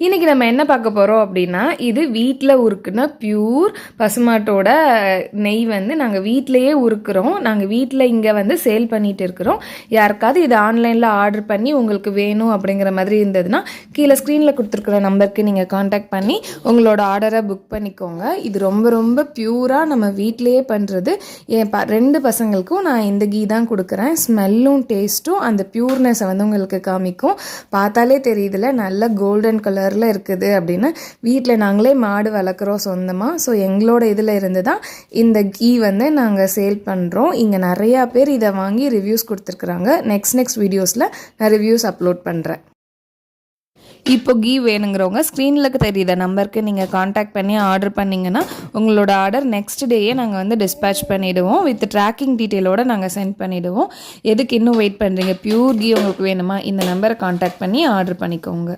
இன்றைக்கி நம்ம என்ன பார்க்க போகிறோம் அப்படின்னா, இது வீட்டில் உருக்குன பியூர் பசுமாட்டோட நெய் வந்து நாங்கள் வீட்டிலையே உருக்குறோம். நாங்கள் வீட்டில் இங்கே வந்து சேல் பண்ணிகிட்டு இருக்கிறோம். யாருக்காவது இது ஆன்லைனில் ஆர்டர் பண்ணி உங்களுக்கு வேணும் அப்படிங்கிற மாதிரி இருந்ததுன்னா கீழே ஸ்க்ரீனில் கொடுத்துருக்குற நம்பருக்கு நீங்கள் காண்டாக்ட் பண்ணி உங்களோட ஆர்டரை புக் பண்ணிக்கோங்க. இது ரொம்ப ரொம்ப பியூராக நம்ம வீட்டிலையே பண்ணுறது. என் 2 பசங்களுக்கும் நான் இந்த கீ தான் கொடுக்குறேன். ஸ்மெல்லும் டேஸ்ட்டும் அந்த பியூர்னஸை வந்து உங்களுக்கு காமிக்கும். பார்த்தாலே தெரியுதுல, நல்ல கோல்டன் கலரில் இருக்குது அப்படின்னு. வீட்டில் நாங்களே மாடு வளர்க்குறோம் சொந்தமாக. ஸோ எங்களோட இதில் இருந்து தான் இந்த கீ வந்து நாங்கள் சேல் பண்ணுறோம். இங்கே நிறையா பேர் இதை வாங்கி ரிவ்யூஸ் கொடுத்துருக்குறாங்க. நெக்ஸ்ட் வீடியோஸில் நான் ரிவ்யூஸ் அப்லோட் பண்ணுறேன். இப்போ கீ வேணுங்கிறவங்க ஸ்க்ரீனில் தெரியுத நம்பருக்கு நீங்கள் காண்டாக்ட் பண்ணி ஆர்டர் பண்ணிங்கன்னா உங்களோட ஆர்டர் நெக்ஸ்ட் டேயே நாங்கள் வந்து டிஸ்பேச் பண்ணிவிடுவோம். வித் ட்ராக்கிங் டீட்டெயிலோடு நாங்கள் சென்ட் பண்ணிவிடுவோம். எதுக்கு இன்னும் வெயிட் பண்ணுறீங்க? பியூர் கீ உங்களுக்கு வேணுமா? இந்த நம்பரை காண்டாக்ட் பண்ணி ஆர்டர் பண்ணிக்கோங்க.